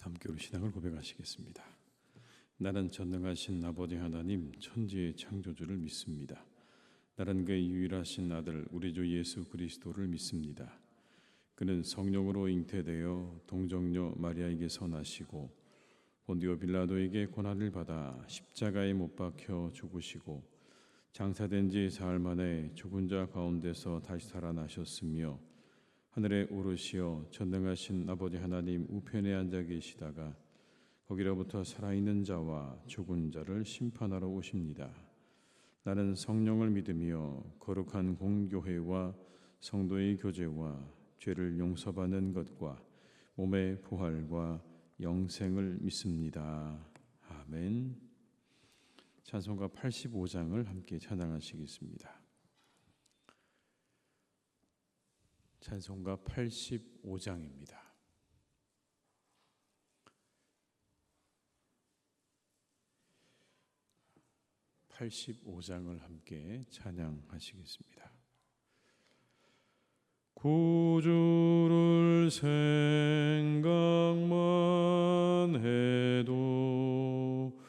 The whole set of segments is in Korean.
함께 우리 신앙을 고백하시겠습니다. 나는 전능하신 아버지 하나님 천지의 창조주를 믿습니다. 나는 그의 유일하신 아들 우리 주 예수 그리스도를 믿습니다. 그는 성령으로 잉태되어 동정녀 마리아에게서 나시고 본디오 빌라도에게 고난을 받아 십자가에 못 박혀 죽으시고 장사된 지 사흘 만에 죽은 자 가운데서 다시 살아나셨으며 하늘에 오르시어 전능하신 아버지 하나님 우편에 앉아 계시다가 거기로부터 살아있는 자와 죽은 자를 심판하러 오십니다. 나는 성령을 믿으며 거룩한 공교회와 성도의 교제와 죄를 용서받는 것과 몸의 부활과 영생을 믿습니다. 아멘. 찬송가 85장을 함께 찬양하시겠습니다. 찬송가 85장입니다. (85장을) 함께 찬양하시겠습니다. 구주를 생각만 해도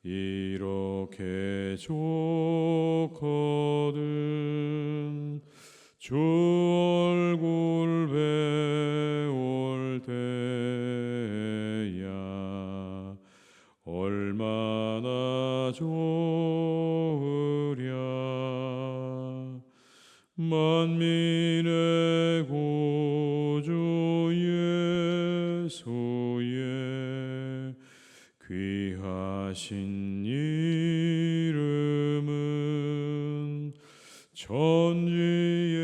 이렇게 좋거든. 주 얼굴 배울 때야 얼마나 좋으랴. 만민의 구주 예수의 귀하신 이름은 천지에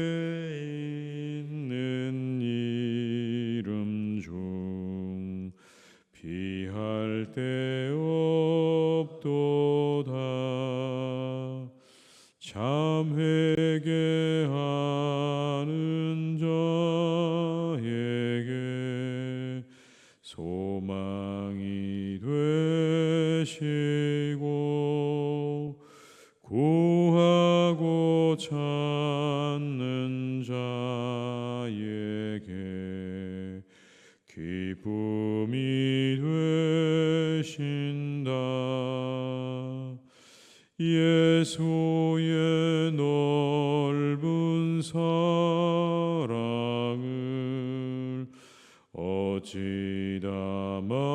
있는 이름 중 비할 데 없도다. 참 회개하는 자에게 소망이 되시고 구하고 찾는 자에게 기쁨이 되신다. 예수의 넓은 사랑을 어찌다 말하랴.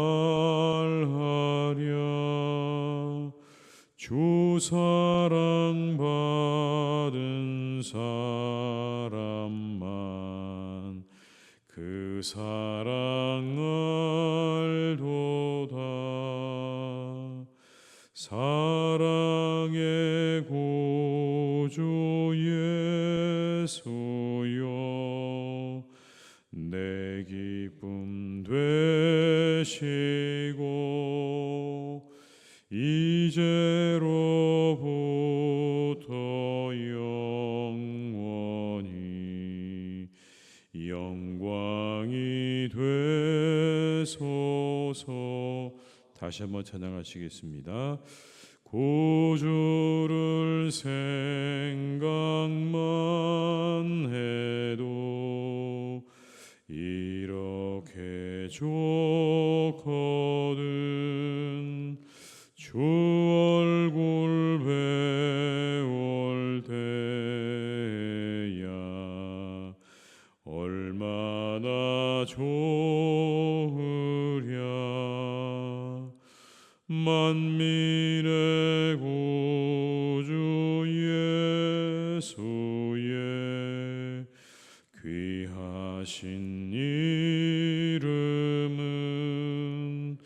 주 사랑 받은 사람만 그 사랑 알도다. 사랑의 구주 예수여 내 기쁨 되시고 이제로부터 영원히 영광이 되소서. 다시 한번 찬양하시겠습니다. 구주를 생각만 해도 이렇게 좋거든. 주 얼굴 배울 때야 얼마나 좋으랴. 만민의 구주 예수의 귀하신 이름은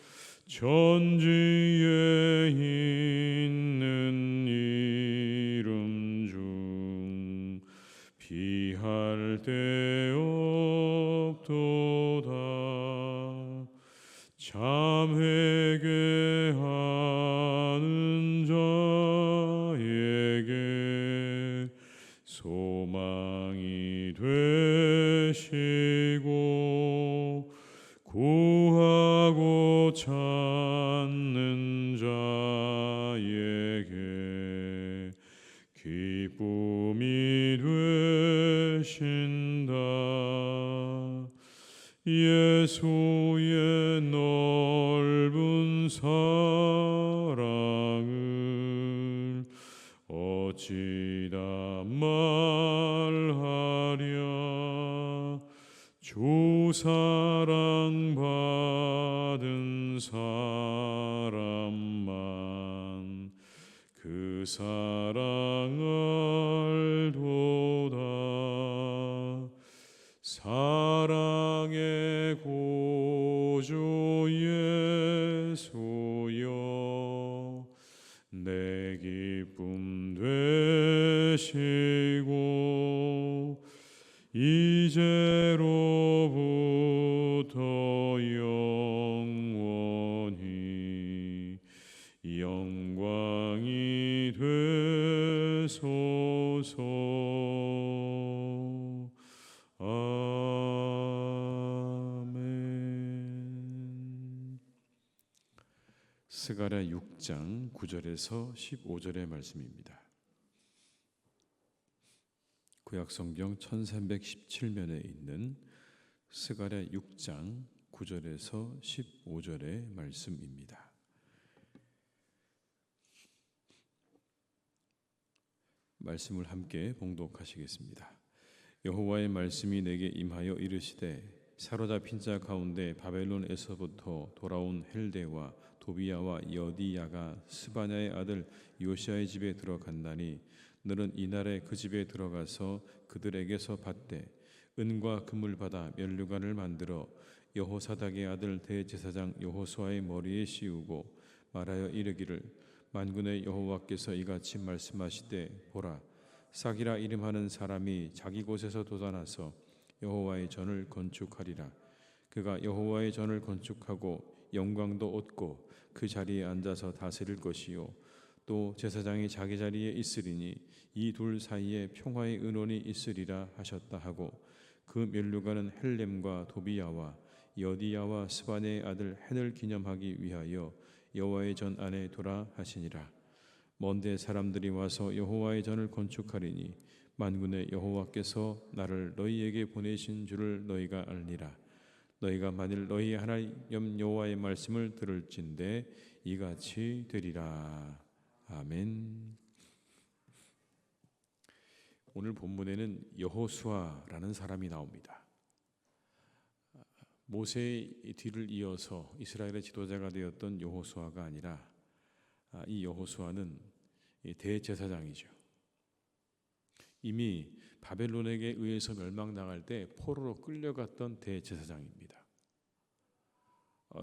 천지에 있는 이름 중 비할 데 없도다. 참 회개하는 자에게 소망이 되시고 구하고 찾는 자에게 기쁨이 되신다. 예수의 넓은 사랑을 어찌 다 말하랴. 주 사랑받은 사람만 그 사랑 알도다. 사랑의 구주 예수여, 내 기쁨 되시고 이제로부터 영원히 영광이 되소서. 아멘. 스가랴 6장 9절에서 15절의 말씀입니다. 구약성경 1317면에 있는 스가랴 6장 9절에서 15절의 말씀입니다. 말씀을 함께 봉독하시겠습니다. 여호와의 말씀이 내게 임하여 이르시되, 사로잡힌 자 가운데 바벨론에서부터 돌아온 헬데와 도비야와 여디야가 스바냐의 아들 요시야의 집에 들어간다니, 너는 이날에 그 집에 들어가서 그들에게서 받되 은과 금을 받아 면류관을 만들어 여호사닥의 아들 대제사장 여호수아의 머리에 씌우고 말하여 이르기를, 만군의 여호와께서 이같이 말씀하시되, 보라, 싹이라 이름하는 사람이 자기 곳에서 돋아나서 여호와의 전을 건축하리라. 그가 여호와의 전을 건축하고 영광도 얻고 그 자리에 앉아서 다스릴 것이요, 또 제사장이 자기 자리에 있으리니 이 둘 사이에 평화의 은원이 있으리라 하셨다 하고, 그 면류관은 헬렘과 도비야와 여디야와 스바네의 아들 헨을 기념하기 위하여 여호와의 전 안에 두라 하시니라. 먼데 사람들이 와서 여호와의 전을 건축하리니 만군의 여호와께서 나를 너희에게 보내신 줄을 너희가 알리라. 너희가 만일 너희 하나님 여호와의 말씀을 들을진대 이같이 되리라. 아멘. 오늘 본문에는 여호수아라는 사람이 나옵니다. 모세의 뒤를 이어서 이스라엘의 지도자가 되었던 여호수아가 아니라, 이 여호수아는 대제사장이죠. 이미 바벨론에게 의해서 멸망당할 때 포로로 끌려갔던 대제사장입니다.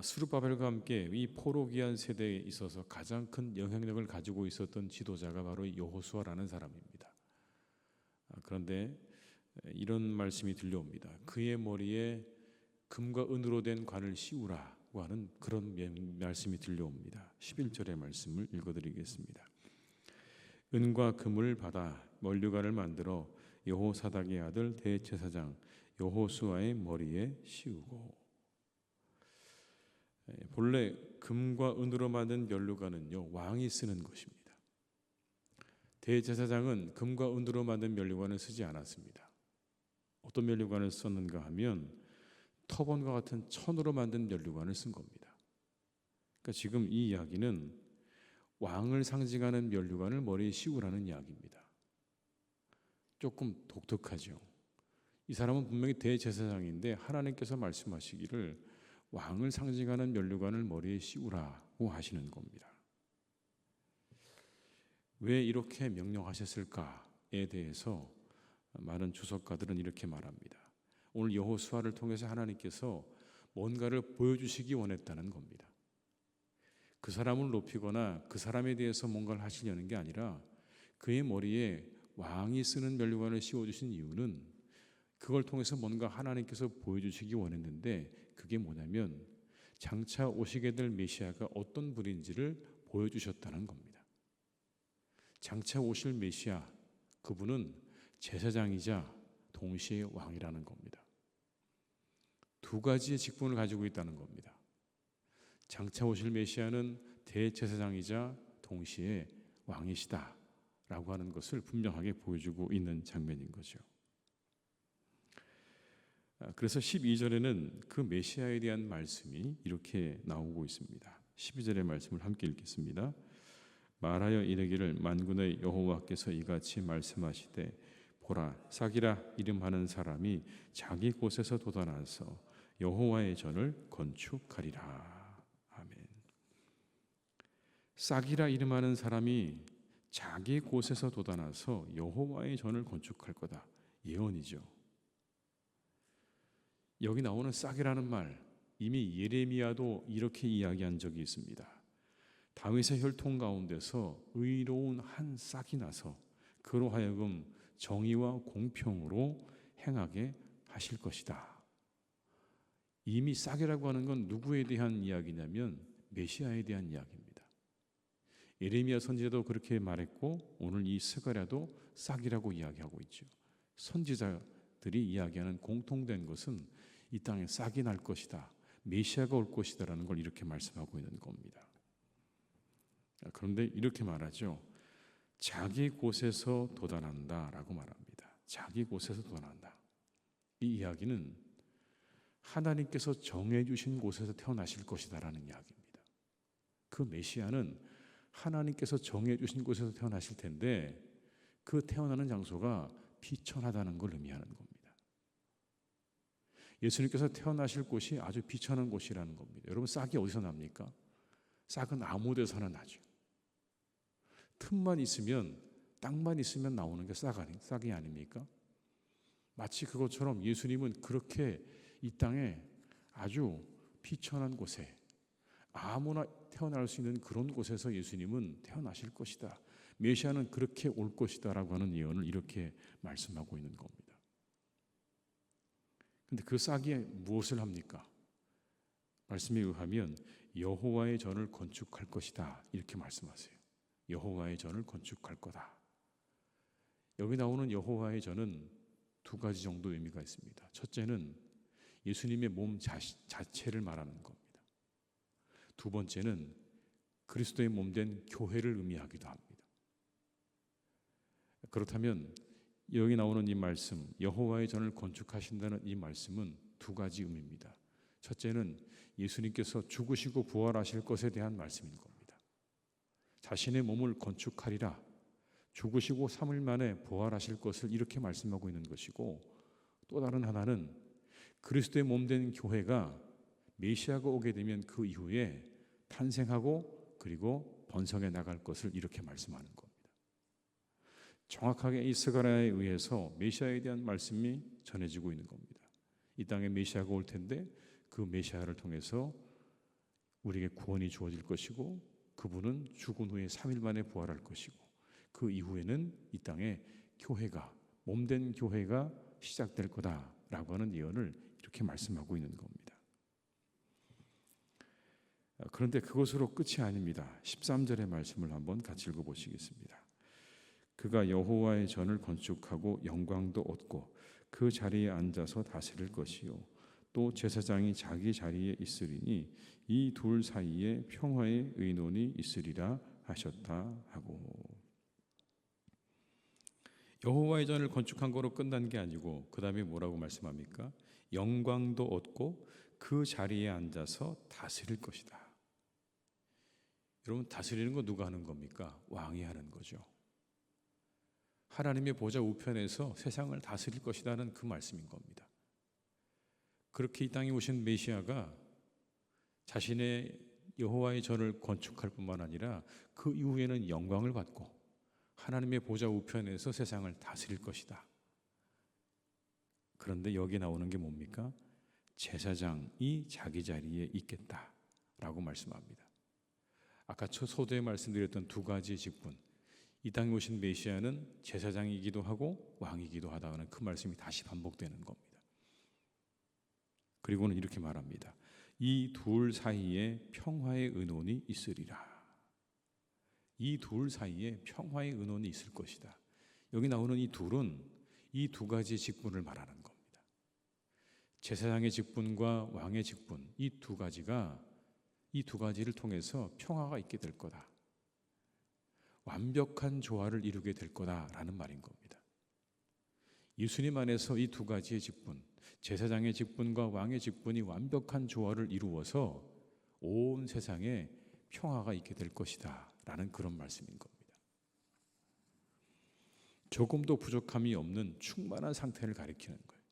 스룹바벨과 함께 이 포로 귀환 세대에 있어서 가장 큰 영향력을 가지고 있었던 지도자가 바로 여호수아라는 사람입니다. 그런데 이런 말씀이 들려옵니다. 그의 머리에 금과 은으로 된 관을 씌우라고 하는 그런 말씀이 들려옵니다. 11절의 말씀을 읽어드리겠습니다. 은과 금을 받아 면류관을 만들어 여호사닥의 아들 대제사장 여호수아의 머리에 씌우고. 본래 금과 은으로 만든 면류관은요, 왕이 쓰는 것입니다. 대제사장은 금과 은으로 만든 면류관을 쓰지 않았습니다. 어떤 면류관을 썼는가 하면 터번과 같은 천으로 만든 면류관을 쓴 겁니다. 그러니까 지금 이 이야기는 왕을 상징하는 면류관을 머리에 씌우라는 이야기입니다. 조금 독특하죠. 이 사람은 분명히 대제사장인데 하나님께서 말씀하시기를 왕을 상징하는 면류관을 머리에 씌우라고 하시는 겁니다. 왜 이렇게 명령하셨을까에 대해서 많은 주석가들은 이렇게 말합니다. 오늘 여호수아를 통해서 하나님께서 뭔가를 보여주시기 원했다는 겁니다. 그 사람을 높이거나 그 사람에 대해서 뭔가를 하시려는 게 아니라, 그의 머리에 왕이 쓰는 면류관을 씌워주신 이유는 그걸 통해서 뭔가 하나님께서 보여주시기 원했는데, 그게 뭐냐면 장차 오시게 될 메시아가 어떤 분인지를 보여주셨다는 겁니다. 장차 오실 메시아, 그분은 제사장이자 동시에 왕이라는 겁니다. 두 가지의 직분을 가지고 있다는 겁니다. 장차 오실 메시아는 대제사장이자 동시에 왕이시다라고 하는 것을 분명하게 보여주고 있는 장면인 거죠. 그래서 12절에는 그 메시아에 대한 말씀이 이렇게 나오고 있습니다. 12절의 말씀을 함께 읽겠습니다. 말하여 이르기를 만군의 여호와께서 이같이 말씀하시되 보라 싹이라 이름하는 사람이 자기 곳에서 돋아나서 여호와의 전을 건축하리라. 아멘. 싹이라 이름하는 사람이 자기 곳에서 돋아나서 여호와의 전을 건축할 거다. 예언이죠. 여기 나오는 싹이라는 말, 이미 예레미야도 이렇게 이야기한 적이 있습니다. 다윗의 혈통 가운데서 의로운 한 싹이 나서 그로 하여금 정의와 공평으로 행하게 하실 것이다. 이미 싹이라고 하는 건 누구에 대한 이야기냐면 메시아에 대한 이야기입니다. 예레미야 선지자도 그렇게 말했고 오늘 이 스가랴도 싹이라고 이야기하고 있죠. 선지자들이 이야기하는 공통된 것은 이 땅에 싹이 날 것이다, 메시아가 올 것이다라는 걸 이렇게 말씀하고 있는 겁니다. 그런데 이렇게 말하죠. 자기 곳에서 돋아난다라고 말합니다. 자기 곳에서 돋아난다. 이 이야기는 하나님께서 정해주신 곳에서 태어나실 것이다라는 이야기입니다. 그 메시아는 하나님께서 정해주신 곳에서 태어나실 텐데 그 태어나는 장소가 비천하다는 걸 의미하는 겁니다. 예수님께서 태어나실 곳이 아주 비천한 곳이라는 겁니다. 여러분 싹이 어디서 납니까? 싹은 아무 데서나 나죠. 틈만 있으면, 땅만 있으면 나오는 게 싹이 아닙니까? 마치 그것처럼 예수님은 그렇게 이 땅에 아주 비천한 곳에 아무나 태어날 수 있는 그런 곳에서 예수님은 태어나실 것이다. 메시아는 그렇게 올 것이다 라고 하는 예언을 이렇게 말씀하고 있는 겁니다. 그런데 그 싹이 무엇을 합니까? 말씀에 의하면 여호와의 전을 건축할 것이다 이렇게 말씀하세요. 여호와의 전을 건축할 거다. 여기 나오는 여호와의 전은 두 가지 정도 의미가 있습니다. 첫째는 예수님의 몸 자체를 말하는 겁니다. 두 번째는 그리스도의 몸된 교회를 의미하기도 합니다. 그렇다면 여기 나오는 이 말씀, 여호와의 전을 건축하신다는 이 말씀은 두 가지 의미입니다. 첫째는 예수님께서 죽으시고 부활하실 것에 대한 말씀인 겁니다. 자신의 몸을 건축하리라, 죽으시고 3일 만에 부활하실 것을 이렇게 말씀하고 있는 것이고, 또 다른 하나는 그리스도의 몸된 교회가 메시아가 오게 되면 그 이후에 탄생하고 그리고 번성해 나갈 것을 이렇게 말씀하는 겁니다. 정확하게 이 스가랴에 의해서 메시아에 대한 말씀이 전해지고 있는 겁니다. 이 땅에 메시아가 올 텐데 그 메시아를 통해서 우리에게 구원이 주어질 것이고 그분은 죽은 후에 3일 만에 부활할 것이고 그 이후에는 이 땅에 교회가, 몸된 교회가 시작될 거다라고 하는 예언을 이렇게 말씀하고 있는 겁니다. 그런데 그것으로 끝이 아닙니다. 13절의 말씀을 한번 같이 읽어보시겠습니다. 그가 여호와의 전을 건축하고 영광도 얻고 그 자리에 앉아서 다스릴 것이요 또 제사장이 자기 자리에 있으리니 이 둘 사이에 평화의 의논이 있으리라 하셨다 하고, 여호와의 전을 건축한 거로 끝난 게 아니고 그 다음에 뭐라고 말씀합니까? 영광도 얻고 그 자리에 앉아서 다스릴 것이다. 여러분 다스리는 거 누가 하는 겁니까? 왕이 하는 거죠. 하나님의 보좌 우편에서 세상을 다스릴 것이라는 그 말씀인 겁니다. 그렇게 이 땅에 오신 메시아가 자신의 여호와의 전을 건축할 뿐만 아니라 그 이후에는 영광을 받고 하나님의 보좌 우편에서 세상을 다스릴 것이다. 그런데 여기 나오는 게 뭡니까? 제사장이 자기 자리에 있겠다라고 말씀합니다. 아까 첫 소두에 말씀드렸던 두 가지의 직분, 이 땅에 오신 메시아는 제사장이기도 하고 왕이기도 하다는 그 말씀이 다시 반복되는 겁니다. 그리고는 이렇게 말합니다. 이 둘 사이에 평화의 의논이 있으리라. 이 둘 사이에 평화의 의논이 있을 것이다. 여기 나오는 이 둘은 이 두 가지의 직분을 말하는 겁니다. 제사장의 직분과 왕의 직분, 이 두 가지를 통해서 평화가 있게 될 거다. 완벽한 조화를 이루게 될 거다라는 말인 겁니다. 예수님 안에서 이 두 가지의 직분, 제사장의 직분과 왕의 직분이 완벽한 조화를 이루어서 온 세상에 평화가 있게 될 것이다 라는 그런 말씀인 겁니다. 조금도 부족함이 없는 충만한 상태를 가리키는 거예요.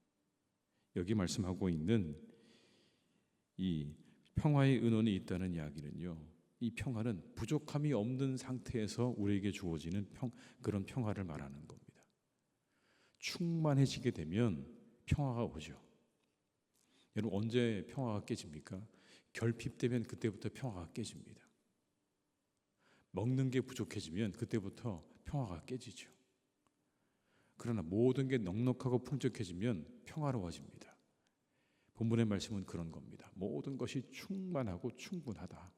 여기 말씀하고 있는 이 평화의 은원이 있다는 이야기는요, 이 평화는 부족함이 없는 상태에서 우리에게 주어지는 그런 평화를 말하는 겁니다. 충만해지게 되면 평화가 오죠. 여러분, 언제 평화가 깨집니까? 결핍되면 그때부터 평화가 깨집니다. 먹는 게 부족해지면 그때부터 평화가 깨지죠. 그러나 모든 게 넉넉하고 풍족해지면 평화로워집니다. 본문의 말씀은 그런 겁니다. 모든 것이 충만하고 충분하다.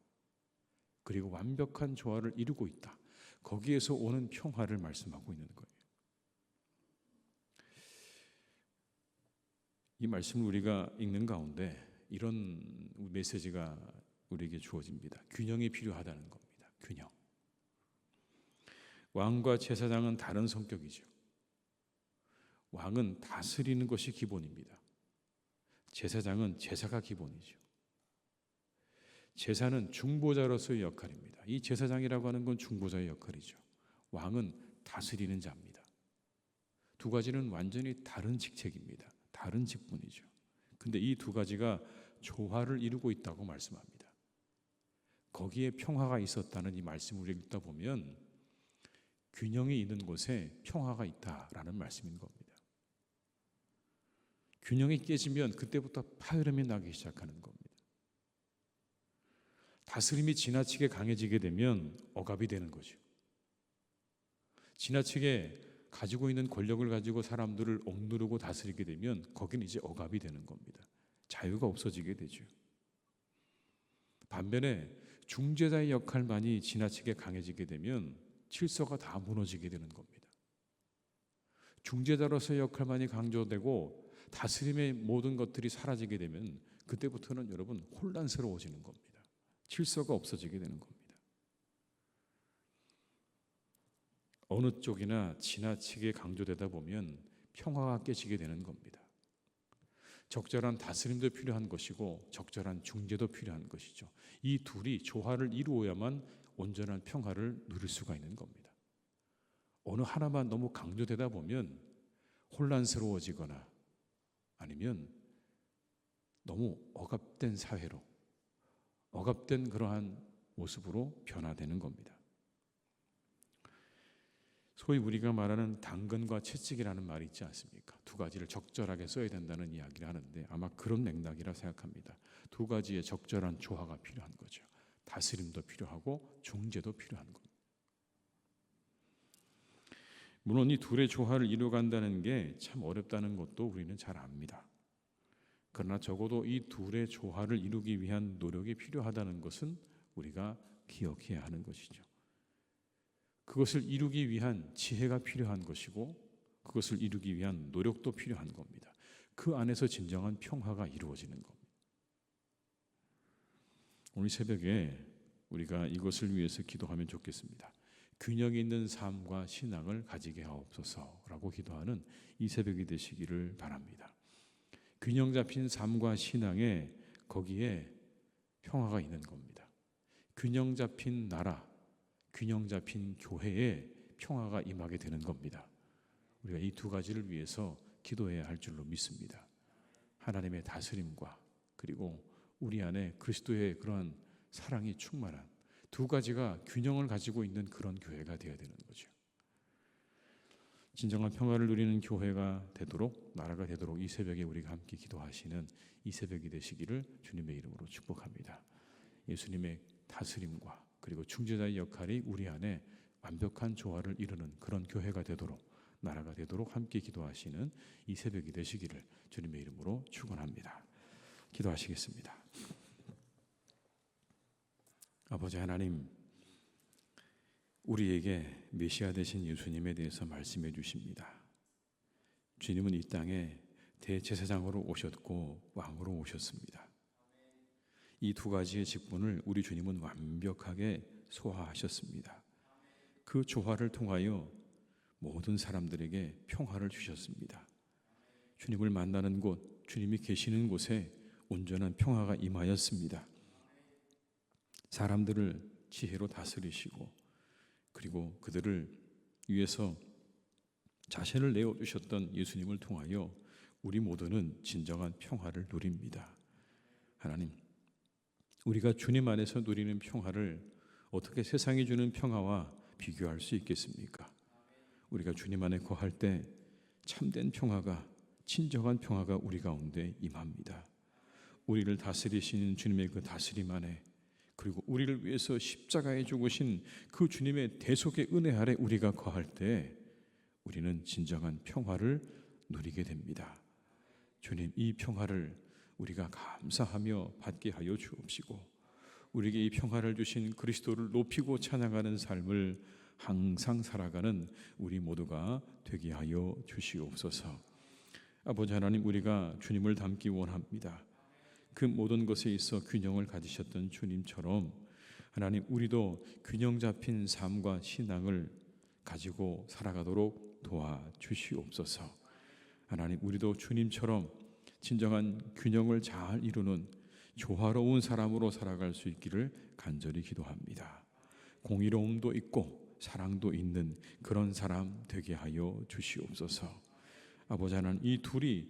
그리고 완벽한 조화를 이루고 있다. 거기에서 오는 평화를 말씀하고 있는 거예요. 이 말씀을 우리가 읽는 가운데 이런 메시지가 우리에게 주어집니다. 균형이 필요하다는 겁니다. 균형. 왕과 제사장은 다른 성격이죠. 왕은 다스리는 것이 기본입니다. 제사장은 제사가 기본이죠. 제사는 중보자로서의 역할입니다. 이 제사장이라고 하는 건 중보자의 역할이죠. 왕은 다스리는 자입니다. 두 가지는 완전히 다른 직책입니다. 다른 직분이죠. 근데 이 두 가지가 조화를 이루고 있다고 말씀합니다. 거기에 평화가 있었다는 이 말씀을 읽다 보면 균형이 있는 곳에 평화가 있다라는 말씀인 겁니다. 균형이 깨지면 그때부터 파열음이 나기 시작하는 겁니다. 다스림이 지나치게 강해지게 되면 억압이 되는 거죠. 지나치게 가지고 있는 권력을 가지고 사람들을 억누르고 다스리게 되면 거기는 이제 억압이 되는 겁니다. 자유가 없어지게 되죠. 반면에 중재자의 역할만이 지나치게 강해지게 되면 질서가 다 무너지게 되는 겁니다. 중재자로서의 역할만이 강조되고 다스림의 모든 것들이 사라지게 되면 그때부터는 여러분 혼란스러워지는 겁니다. 질서가 없어지게 되는 겁니다. 어느 쪽이나 지나치게 강조되다 보면 평화가 깨지게 되는 겁니다. 적절한 다스림도 필요한 것이고 적절한 중재도 필요한 것이죠. 이 둘이 조화를 이루어야만 온전한 평화를 누릴 수가 있는 겁니다. 어느 하나만 너무 강조되다 보면 혼란스러워지거나 아니면 너무 억압된 사회로, 억압된 그러한 모습으로 변화되는 겁니다. 소위 우리가 말하는 당근과 채찍이라는 말이 있지 않습니까? 두 가지를 적절하게 써야 된다는 이야기를 하는데 아마 그런 맥락이라 생각합니다. 두 가지의 적절한 조화가 필요한 거죠. 다스림도 필요하고 중재도 필요한 겁니다. 물론 이 둘의 조화를 이루어간다는 게 참 어렵다는 것도 우리는 잘 압니다. 그러나 적어도 이 둘의 조화를 이루기 위한 노력이 필요하다는 것은 우리가 기억해야 하는 것이죠. 그것을 이루기 위한 지혜가 필요한 것이고 그것을 이루기 위한 노력도 필요한 겁니다. 그 안에서 진정한 평화가 이루어지는 겁니다. 오늘 새벽에 우리가 이것을 위해서 기도하면 좋겠습니다. 균형 있는 삶과 신앙을 가지게 하옵소서라고 기도하는 이 새벽이 되시기를 바랍니다. 균형 잡힌 삶과 신앙에 거기에 평화가 있는 겁니다. 균형 잡힌 나라, 균형 잡힌 교회에 평화가 임하게 되는 겁니다. 우리가 이 두 가지를 위해서 기도해야 할 줄로 믿습니다. 하나님의 다스림과 그리고 우리 안에 그리스도의 그러한 사랑이 충만한 두 가지가 균형을 가지고 있는 그런 교회가 되어야 되는 거죠. 진정한 평화를 누리는 교회가 되도록, 나라가 되도록 이 새벽에 우리가 함께 기도하시는 이 새벽이 되시기를 주님의 이름으로 축복합니다. 예수님의 다스림과 그리고 중재자의 역할이 우리 안에 완벽한 조화를 이루는 그런 교회가 되도록, 나라가 되도록 함께 기도하시는 이 새벽이 되시기를 주님의 이름으로 축원합니다. 기도하시겠습니다. 아버지 하나님, 우리에게 메시아 되신 예수님에 대해서 말씀해 주십니다. 주님은 이 땅에 대제사장으로 오셨고 왕으로 오셨습니다. 이 두 가지의 직분을 우리 주님은 완벽하게 소화하셨습니다. 그 조화를 통하여 모든 사람들에게 평화를 주셨습니다. 주님을 만나는 곳, 주님이 계시는 곳에 온전한 평화가 임하였습니다. 사람들을 지혜로 다스리시고 그리고 그들을 위해서 자신을 내어주셨던 예수님을 통하여 우리 모두는 진정한 평화를 누립니다. 하나님, 우리가 주님 안에서 누리는 평화를 어떻게 세상이 주는 평화와 비교할 수 있겠습니까? 우리가 주님 안에 거할 때 참된 평화가, 진정한 평화가 우리 가운데 임합니다. 우리를 다스리시는 주님의 그 다스림 안에, 그리고 우리를 위해서 십자가에 죽으신 그 주님의 대속의 은혜 아래 우리가 거할 때 우리는 진정한 평화를 누리게 됩니다. 주님, 이 평화를 우리가 감사하며 받게 하여 주옵시고, 우리에게 이 평화를 주신 그리스도를 높이고 찬양하는 삶을 항상 살아가는 우리 모두가 되게 하여 주시옵소서. 아버지 하나님, 우리가 주님을 닮기 원합니다. 그 모든 것에 있어 균형을 가지셨던 주님처럼 하나님, 우리도 균형 잡힌 삶과 신앙을 가지고 살아가도록 도와주시옵소서. 하나님, 우리도 주님처럼 진정한 균형을 잘 이루는 조화로운 사람으로 살아갈 수 있기를 간절히 기도합니다. 공의로움도 있고 사랑도 있는 그런 사람 되게 하여 주시옵소서. 아버지 하나님, 이 둘이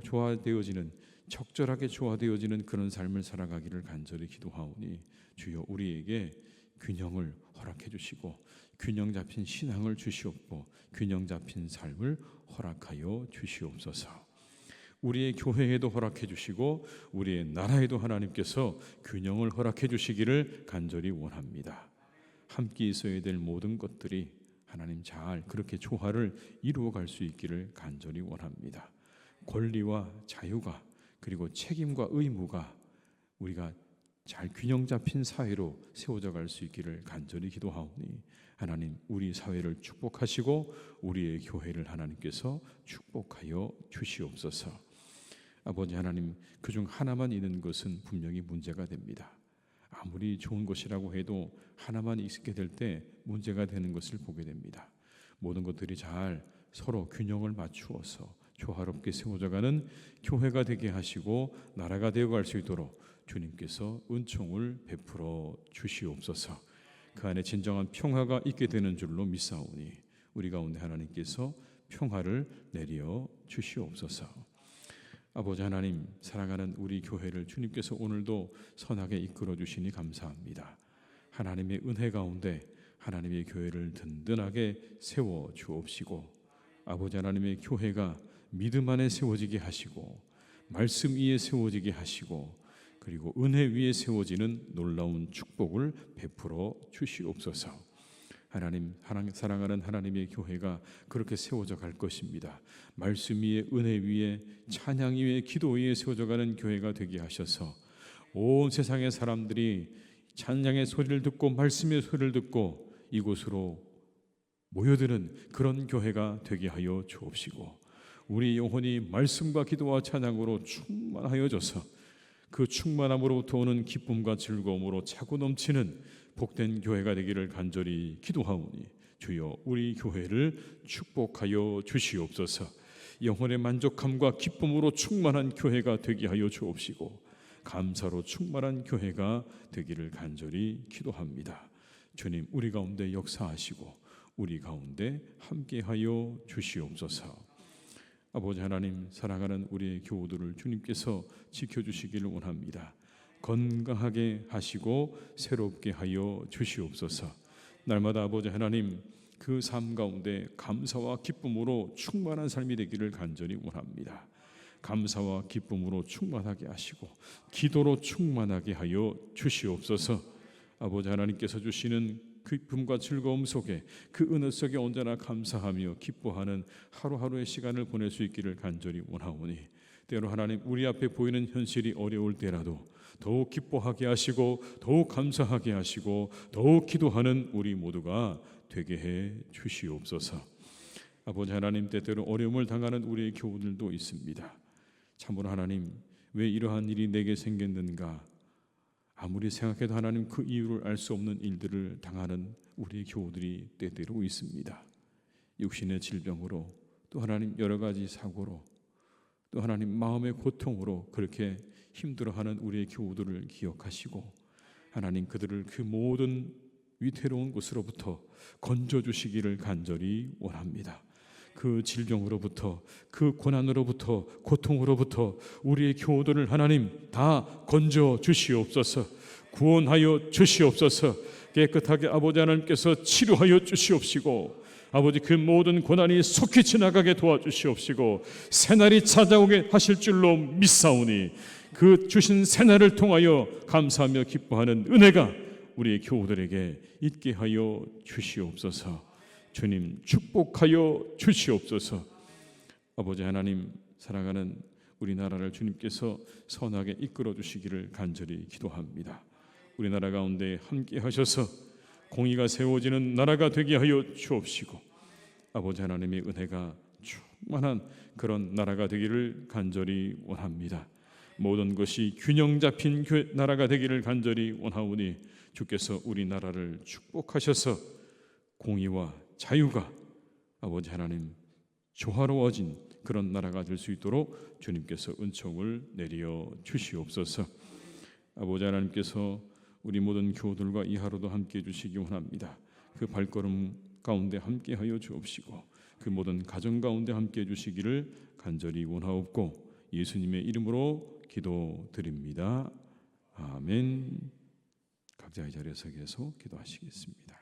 조화되어지는, 적절하게 조화되어지는 그런 삶을 살아가기를 간절히 기도하오니 주여 우리에게 균형을 허락해 주시고 균형 잡힌 신앙을 주시옵고 균형 잡힌 삶을 허락하여 주시옵소서. 우리의 교회에도 허락해 주시고 우리의 나라에도 하나님께서 균형을 허락해 주시기를 간절히 원합니다. 함께 있어야 될 모든 것들이 하나님 잘 그렇게 조화를 이루어갈 수 있기를 간절히 원합니다. 권리와 자유가, 그리고 책임과 의무가 우리가 잘 균형 잡힌 사회로 세워져 갈 수 있기를 간절히 기도하오니 하나님, 우리 사회를 축복하시고 우리의 교회를 하나님께서 축복하여 주시옵소서. 아버지 하나님, 그중 하나만 있는 것은 분명히 문제가 됩니다. 아무리 좋은 것이라고 해도 하나만 있게 될 때 문제가 되는 것을 보게 됩니다. 모든 것들이 잘 서로 균형을 맞추어서 조화롭게 세워져가는 교회가 되게 하시고 나라가 되어갈 수 있도록 주님께서 은총을 베풀어 주시옵소서. 그 안에 진정한 평화가 있게 되는 줄로 믿사오니 우리 가운데 하나님께서 평화를 내려 주시옵소서. 아버지 하나님, 사랑하는 우리 교회를 주님께서 오늘도 선하게 이끌어 주시니 감사합니다. 하나님의 은혜 가운데 하나님의 교회를 든든하게 세워 주옵시고, 아버지 하나님의 교회가 믿음 안에 세워지게 하시고 말씀 위에 세워지게 하시고 그리고 은혜 위에 세워지는 놀라운 축복을 베풀어 주시옵소서. 하나님, 사랑하는 하나님의 교회가 그렇게 세워져 갈 것입니다. 말씀 위에, 은혜 위에, 찬양 위에, 기도 위에 세워져 가는 교회가 되게 하셔서 온 세상의 사람들이 찬양의 소리를 듣고 말씀의 소리를 듣고 이곳으로 모여드는 그런 교회가 되게 하여 주옵시고, 우리 영혼이 말씀과 기도와 찬양으로 충만하여져서 그 충만함으로부터 오는 기쁨과 즐거움으로 차고 넘치는 복된 교회가 되기를 간절히 기도하오니 주여 우리 교회를 축복하여 주시옵소서. 영혼의 만족함과 기쁨으로 충만한 교회가 되게 하여 주옵시고 감사로 충만한 교회가 되기를 간절히 기도합니다. 주님, 우리 가운데 역사하시고 우리 가운데 함께하여 주시옵소서. 아버지 하나님, 사랑하는 우리의 교우들을 주님께서 지켜주시기를 원합니다. 건강하게 하시고 새롭게 하여 주시옵소서. 날마다 아버지 하나님, 그 삶 가운데 감사와 기쁨으로 충만한 삶이 되기를 간절히 원합니다. 감사와 기쁨으로 충만하게 하시고 기도로 충만하게 하여 주시옵소서. 아버지 하나님께서 주시는 기쁨과 즐거움 속에, 그 은혜 속에 언제나 감사하며 기뻐하는 하루하루의 시간을 보낼 수 있기를 간절히 원하오니 때로 하나님, 우리 앞에 보이는 현실이 어려울 때라도 더욱 기뻐하게 하시고 더욱 감사하게 하시고 더욱 기도하는 우리 모두가 되게 해 주시옵소서. 아버지 하나님, 때때로 어려움을 당하는 우리의 교우들도 있습니다. 참으로 하나님, 왜 이러한 일이 내게 생겼는가, 아무리 생각해도 하나님 그 이유를 알 수 없는 일들을 당하는 우리의 교우들이 때때로 있습니다. 육신의 질병으로 또 하나님 여러 가지 사고로 또 하나님 마음의 고통으로 그렇게 힘들어하는 우리의 교우들을 기억하시고 하나님 그들을 그 모든 위태로운 곳으로부터 건져주시기를 간절히 원합니다. 그 질병으로부터 그 고난으로부터 고통으로부터 우리의 교우들을 하나님 다 건져 주시옵소서. 구원하여 주시옵소서. 깨끗하게 아버지 하나님께서 치료하여 주시옵시고 아버지 그 모든 고난이 속히 지나가게 도와주시옵시고 새날이 찾아오게 하실 줄로 믿사오니 그 주신 새날을 통하여 감사하며 기뻐하는 은혜가 우리의 교우들에게 있게 하여 주시옵소서. 주님 축복하여 주시옵소서. 아버지 하나님 사랑하는 우리나라를 주님께서 선하게 이끌어 주시기를 간절히 기도합니다. 우리나라 가운데 함께 하셔서 공의가 세워지는 나라가 되게 하여 주옵시고 아버지 하나님의 은혜가 충만한 그런 나라가 되기를 간절히 원합니다. 모든 것이 균형 잡힌 나라가 되기를 간절히 원하오니 주께서 우리나라를 축복하셔서 공의와 자유가 아버지 하나님 조화로워진 그런 나라가 될 수 있도록 주님께서 은총을 내려 주시옵소서. 아버지 하나님께서 우리 모든 교우들과 이 하루도 함께해 주시기 원합니다. 그 발걸음 가운데 함께하여 주옵시고 그 모든 가정 가운데 함께해 주시기를 간절히 원하옵고 예수님의 이름으로 기도드립니다. 아멘. 각자 이 자리에서 계속 기도하시겠습니다.